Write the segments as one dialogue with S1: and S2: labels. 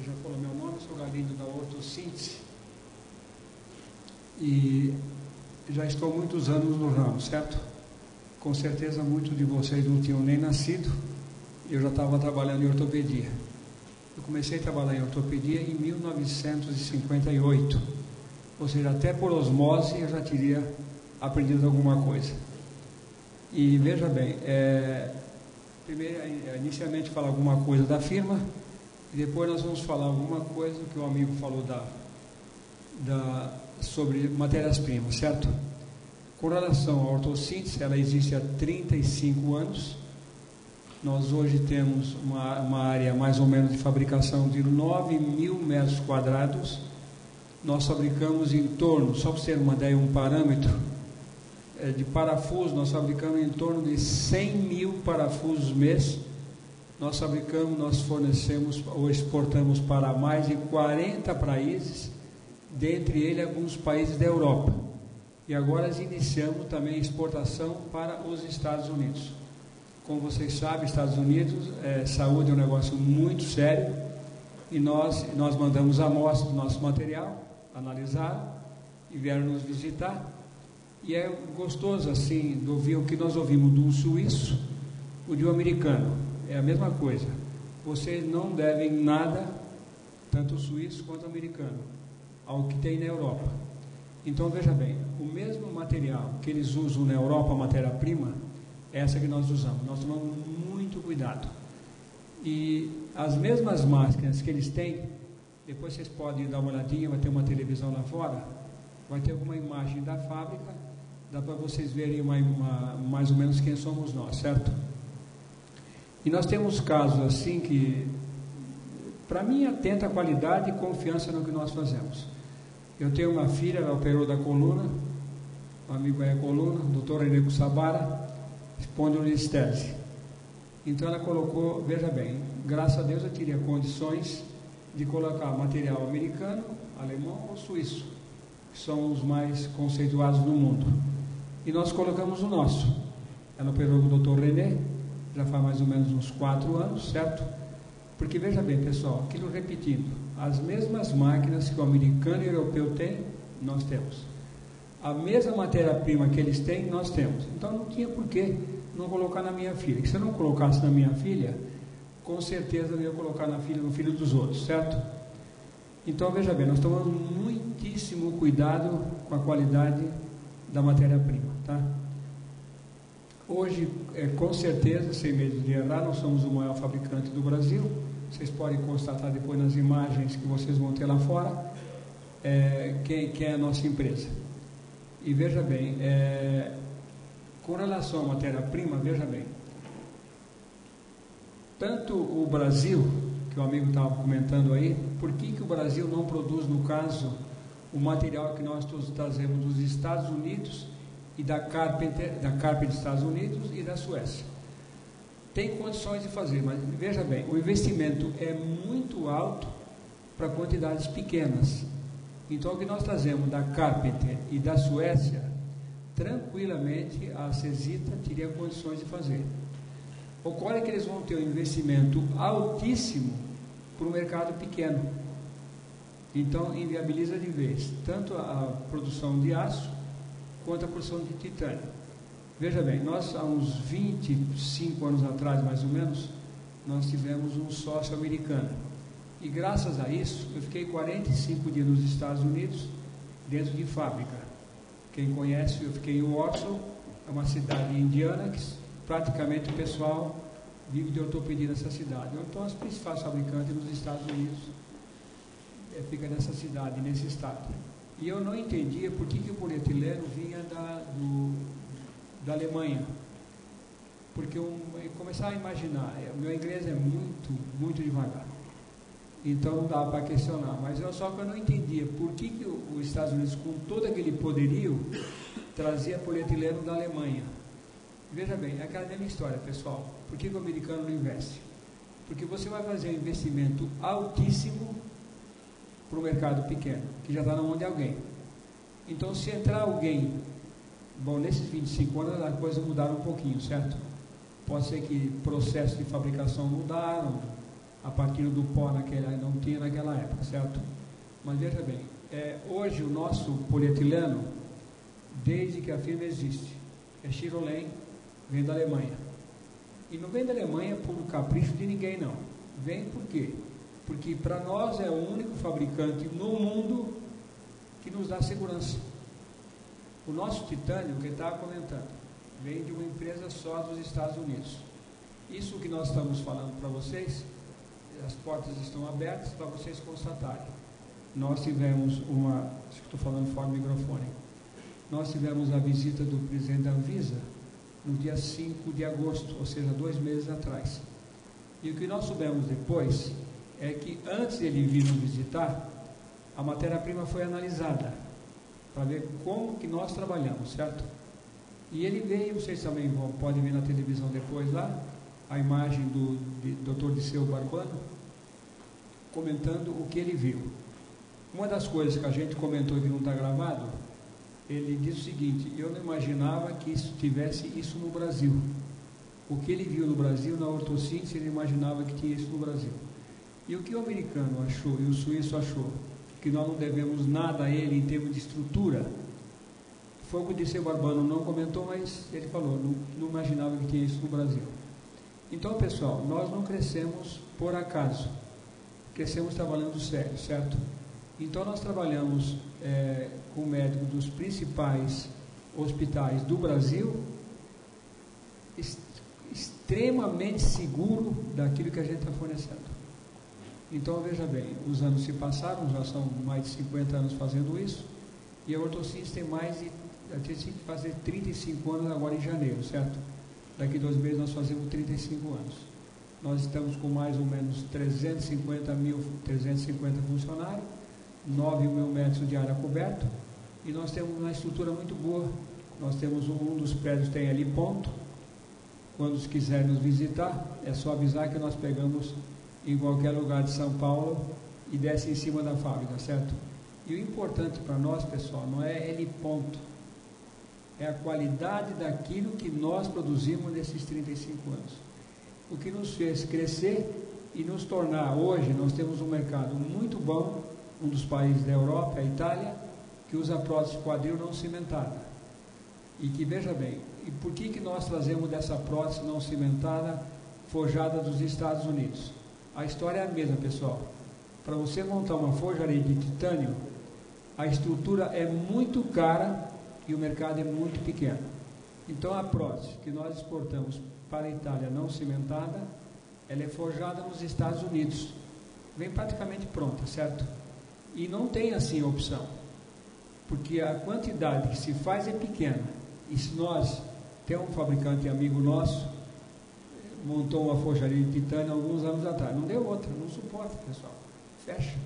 S1: Você já falou meu nome, eu sou Galindo da Ortossíntese e já estou muitos anos no ramo, certo? Com certeza muitos de vocês não tinham nem nascido, eu já estava trabalhando em ortopedia. Eu comecei a trabalhar em ortopedia em 1958, ou seja, até por osmose eu já teria aprendido alguma coisa. E veja bem, primeiro, inicialmente falar alguma coisa da firma, e depois nós vamos falar alguma coisa que o amigo falou sobre matérias-primas, certo? Com relação à ortossíntese, ela existe há 35 anos. Nós hoje temos uma área mais ou menos de fabricação de 9.000 metros quadrados. Nós fabricamos em torno, só para você ter uma ideia, um parâmetro, de parafuso, nós fabricamos em torno de 100.000 parafusos mês. Nós fabricamos, nós fornecemos ou exportamos para mais de 40 países, dentre eles alguns países da Europa. E agora iniciamos também exportação para os Estados Unidos. Como vocês sabem, Estados Unidos, saúde é um negócio muito sério, e nós mandamos amostras do nosso material, analisaram e vieram nos visitar. E é gostoso assim de ouvir o que nós ouvimos de um suíço, o de um americano. É a mesma coisa. Vocês não devem nada, tanto o suíço quanto o americano, ao que tem na Europa. Então veja bem, o mesmo material que eles usam na Europa, matéria-prima, é essa que nós usamos. Nós tomamos muito cuidado. E as mesmas máquinas que eles têm, depois vocês podem dar uma olhadinha, vai ter uma televisão lá fora, vai ter alguma imagem da fábrica, dá para vocês verem mais ou menos quem somos nós, certo? E nós temos casos assim que, para mim, atenta a qualidade e confiança no que nós fazemos. Eu tenho uma filha, ela operou da coluna, um amigo é a coluna, o doutor Eneco Sabara, espondilolistese. Então ela colocou, veja bem, graças a Deus eu teria condições de colocar material americano, alemão ou suíço, que são os mais conceituados no mundo. E nós colocamos o nosso. Ela operou com o doutor René, já faz mais ou menos uns 4 anos, certo? Porque veja bem, pessoal, aquilo repetindo, as mesmas máquinas que o americano e o europeu têm, nós temos. A mesma matéria-prima que eles têm, nós temos. Então não tinha por que não colocar na minha filha. Que se eu não colocasse na minha filha, com certeza eu ia colocar no filho dos outros, certo? Então veja bem, nós tomamos muitíssimo cuidado com a qualidade da matéria-prima, tá? Hoje, com certeza, sem medo de errar, nós somos o maior fabricante do Brasil. Vocês podem constatar depois nas imagens que vocês vão ter lá fora, quem é a nossa empresa. E veja bem, com relação à matéria-prima, veja bem, tanto o Brasil, que o amigo estava comentando aí, por que o Brasil não produz, no caso, o material que nós trazemos dos Estados Unidos e da Carpenter dos Estados Unidos e da Suécia? Tem condições de fazer, mas veja bem, o investimento é muito alto para quantidades pequenas. Então o que nós trazemos da Carpenter e da Suécia, tranquilamente a Cesita teria condições de fazer. Ocorre que eles vão ter um investimento altíssimo para o mercado pequeno. Então inviabiliza de vez tanto a produção de aço quanto a produção de titânio. Veja bem, nós há uns 25 anos atrás, mais ou menos, nós tivemos um sócio americano. E graças a isso, eu fiquei 45 dias nos Estados Unidos, dentro de fábrica. Quem conhece, eu fiquei em Warsaw, é uma cidade indiana, que praticamente o pessoal vive de ortopedia nessa cidade. Então, as principais fabricantes nos Estados Unidos ficam nessa cidade, nesse estado. E eu não entendia por que o polietileno vinha da Alemanha. Porque eu começava a imaginar, meu inglês é muito, muito devagar. Então não dava para questionar. Mas só que eu não entendia por que os Estados Unidos, com todo aquele poderio, trazia polietileno da Alemanha. Veja bem, é aquela mesma história, pessoal. Por que o americano não investe? Porque você vai fazer um investimento altíssimo para o mercado pequeno, que já está na mão de alguém. Então, se entrar alguém, bom, nesses 25 anos as coisas mudaram um pouquinho, certo? Pode ser que processos de fabricação mudaram, a partir do pó não tinha naquela época, certo? Mas veja bem, hoje o nosso polietileno, desde que a firma existe, é Chirolém, vem da Alemanha. E não vem da Alemanha por um capricho de ninguém, não. Vem por quê? Porque para nós é o único fabricante no mundo que nos dá segurança. O nosso titânio, que eu estava comentando, vem de uma empresa só dos Estados Unidos. Isso que nós estamos falando para vocês, as portas estão abertas para vocês constatarem. Nós tivemos acho que estou falando fora do microfone, nós tivemos a visita do presidente da Anvisa no dia 5 de agosto, ou seja, 2 meses atrás. E o que nós soubemos depois é que antes de ele vir nos visitar, a matéria-prima foi analisada para ver como que nós trabalhamos, certo? E ele veio, vocês também podem ver na televisão depois lá, a imagem do Dr. Disseu Barbano, comentando o que ele viu. Uma das coisas que a gente comentou e que não está gravado, ele disse o seguinte: eu não imaginava que tivesse isso no Brasil. O que ele viu no Brasil, na ortossíntese, ele imaginava que tinha isso no Brasil. E o que o americano achou e o suíço achou, que nós não devemos nada a ele em termos de estrutura, foi o que o Disseu Barbano não comentou, mas ele falou, não imaginava que tinha isso no Brasil. Então, pessoal, nós não crescemos por acaso, crescemos trabalhando sério, certo? Então, nós trabalhamos com médicos dos principais hospitais do Brasil, extremamente seguro daquilo que a gente está fornecendo. Então, veja bem, os anos se passaram, já são mais de 50 anos fazendo isso, e a ortossíntese tem tem que fazer 35 anos agora em janeiro, certo? Daqui 2 meses nós fazemos 35 anos. Nós estamos com mais ou menos 350 funcionários, 9 mil metros de área coberta, e nós temos uma estrutura muito boa. Nós temos um dos prédios tem ali ponto. Quando quiserem nos visitar, é só avisar que nós pegamos em qualquer lugar de São Paulo e desce em cima da fábrica, certo? E o importante para nós, pessoal, não é L ponto, é a qualidade daquilo que nós produzimos nesses 35 anos. O que nos fez crescer e nos tornar, hoje, nós temos um mercado muito bom, um dos países da Europa, a Itália, que usa prótese quadril não cimentada. E que, veja bem, e por que nós trazemos dessa prótese não cimentada forjada dos Estados Unidos? A história é a mesma, pessoal. Para você montar uma forjaria de titânio, a estrutura é muito cara e o mercado é muito pequeno. Então a prótese que nós exportamos para a Itália não cimentada, ela é forjada nos Estados Unidos. Vem praticamente pronta, certo? E não tem assim opção, porque a quantidade que se faz é pequena. E se nós, tem um fabricante amigo nosso, montou uma forjaria de titânio alguns anos atrás, não deu outra, não suporta, pessoal, fecha.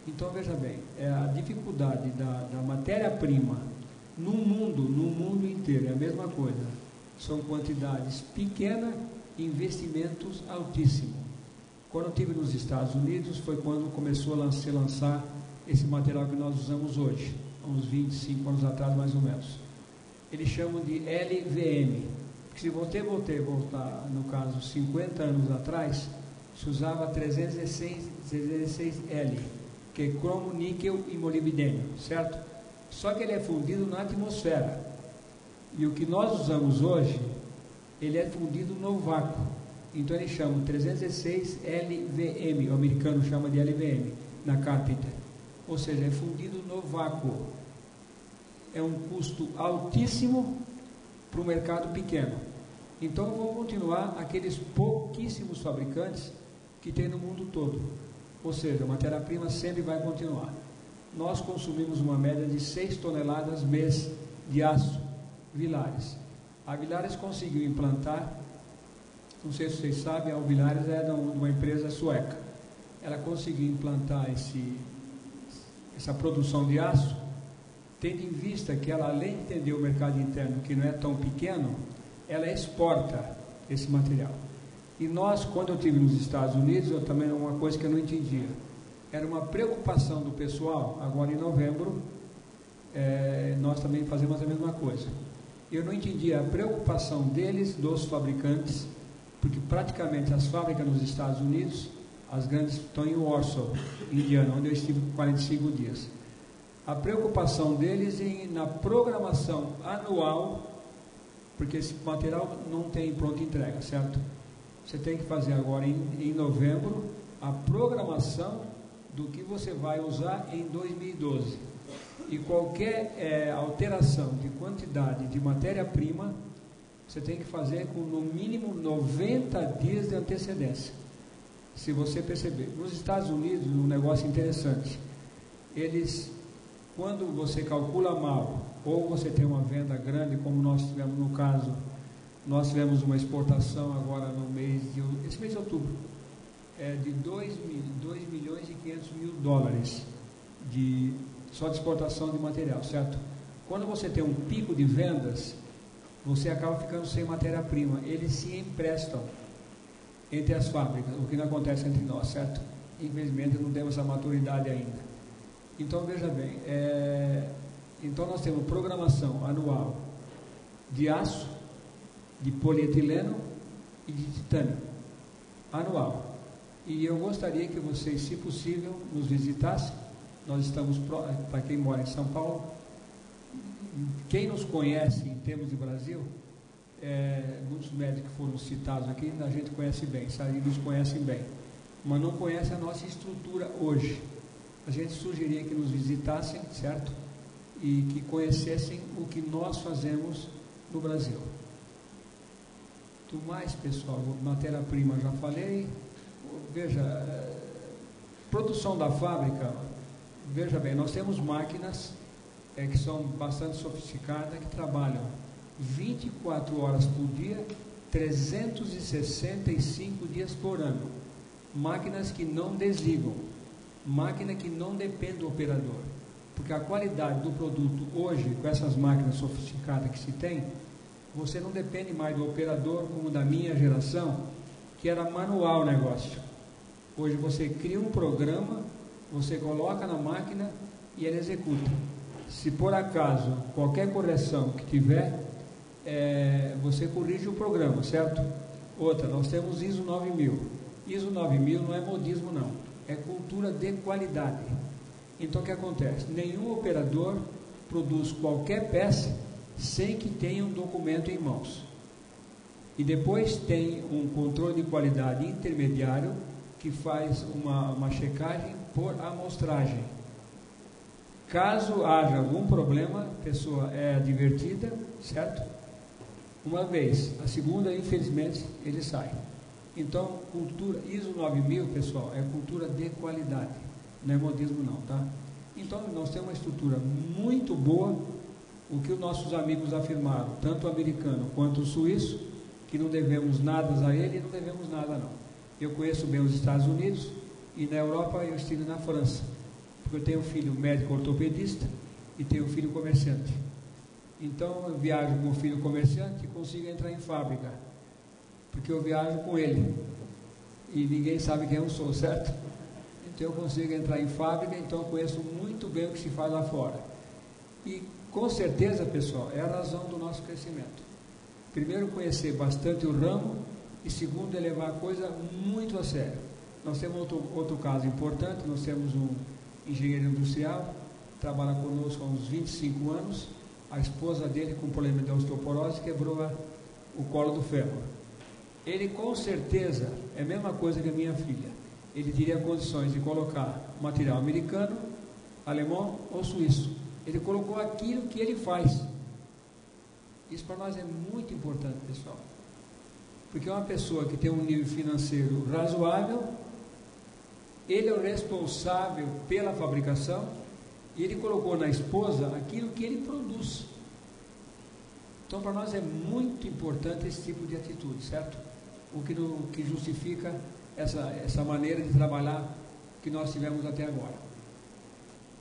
S1: Então veja bem, a dificuldade da matéria-prima no mundo inteiro é a mesma coisa, são quantidades pequenas, investimentos altíssimos. Quando eu estive nos Estados Unidos foi quando começou a se lançar esse material que nós usamos hoje, uns 25 anos atrás mais ou menos. Eles chamam de LVM. Se voltar, no caso, 50 anos atrás, se usava 316L, que é cromo, níquel e molibdênio, certo? Só que ele é fundido na atmosfera. E o que nós usamos hoje, ele é fundido no vácuo. Então eles chamam 316LVM, o americano chama de LVM, na Carpenter. Ou seja, é fundido no vácuo. É um custo altíssimo para o mercado pequeno. Então vão continuar aqueles pouquíssimos fabricantes que tem no mundo todo. Ou seja, a matéria-prima sempre vai continuar. Nós consumimos uma média de 6 toneladas mês de aço Villares. A Villares conseguiu implantar, não sei se vocês sabem, a Villares é de uma empresa sueca. Ela conseguiu implantar essa produção de aço, tendo em vista que ela, além de entender o mercado interno, que não é tão pequeno, ela exporta esse material. E nós, quando eu estive nos Estados Unidos, eu também, uma coisa que eu não entendia, era uma preocupação do pessoal. Agora em novembro, nós também fazemos a mesma coisa. Eu não entendia a preocupação deles, dos fabricantes, porque praticamente as fábricas nos Estados Unidos, as grandes, estão em Warsaw, Indiana, onde eu estive por 45 dias. A preocupação deles na programação anual, porque esse material não tem pronta entrega, certo? Você tem que fazer agora em novembro a programação do que você vai usar em 2012. E qualquer alteração de quantidade de matéria-prima, você tem que fazer com no mínimo 90 dias de antecedência. Se você perceber, nos Estados Unidos, um negócio interessante, eles, quando você calcula mal, ou você tem uma venda grande, como nós tivemos no caso, nós tivemos uma exportação agora no esse mês de outubro, de 2 milhões e 500 mil dólares só de exportação de material, certo? Quando você tem um pico de vendas, você acaba ficando sem matéria-prima, eles se emprestam entre as fábricas, o que não acontece entre nós, certo? Infelizmente não temos essa maturidade ainda. Então veja bem, então nós temos programação anual de aço, de polietileno e de titânio, anual. E eu gostaria que vocês, se possível, nos visitassem. Nós estamos, para quem mora em São Paulo, quem nos conhece em termos de Brasil, muitos médicos que foram citados aqui, a gente conhece bem, sabe, nos conhecem bem, mas não conhece a nossa estrutura hoje. A gente sugeria que nos visitassem, certo? E que conhecessem o que nós fazemos no Brasil. Do mais, pessoal, matéria-prima já falei. Veja, produção da fábrica, veja bem, nós temos máquinas que são bastante sofisticadas, que trabalham 24 horas por dia, 365 dias por ano. Máquinas que não desligam, máquina que não depende do operador, porque a qualidade do produto hoje, com essas máquinas sofisticadas que se tem, você não depende mais do operador como da minha geração, que era manual o negócio. Hoje você cria um programa, você coloca na máquina e ela executa. Se por acaso qualquer correção que tiver, você corrige o programa, certo? Outra, nós temos ISO 9000. ISO 9000 não é modismo não, é cultura de qualidade. Então o que acontece? Nenhum operador produz qualquer peça sem que tenha um documento em mãos. E depois tem um controle de qualidade intermediário que faz uma checagem por amostragem. Caso haja algum problema, a pessoa é advertida, certo? Uma vez, a segunda, infelizmente, ele sai. Então, cultura ISO 9000, pessoal, é cultura de qualidade, não é modismo não, tá? Então, nós temos uma estrutura muito boa, o que os nossos amigos afirmaram, tanto o americano quanto o suíço, que não devemos nada a ele e não devemos nada não. Eu conheço bem os Estados Unidos e na Europa eu estive na França, porque eu tenho um filho médico ortopedista e tenho um filho comerciante. Então eu viajo com o filho comerciante e consigo entrar em fábrica, porque eu viajo com ele e ninguém sabe quem eu sou, certo? Então eu consigo entrar em fábrica, então eu conheço muito bem o que se faz lá fora. E com certeza, pessoal, é a razão do nosso crescimento. Primeiro, conhecer bastante o ramo e segundo, é levar a coisa muito a sério. Nós temos outro caso importante, nós temos um engenheiro industrial, trabalha conosco há uns 25 anos, a esposa dele com problema de osteoporose quebrou o colo do fêmur. Ele com certeza, é a mesma coisa que a minha filha, ele teria condições de colocar material americano, alemão ou suíço. Ele colocou aquilo que ele faz. Isso para nós é muito importante, pessoal. Porque uma pessoa que tem um nível financeiro razoável, ele é o responsável pela fabricação e ele colocou na esposa aquilo que ele produz. Então para nós é muito importante esse tipo de atitude, certo? O que justifica essa maneira de trabalhar que nós tivemos até agora.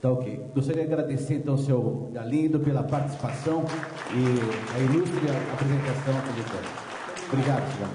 S2: Tá ok. Gostaria de agradecer então ao senhor Galindo pela participação e a ilustre apresentação que ele fez. Obrigado, senhor.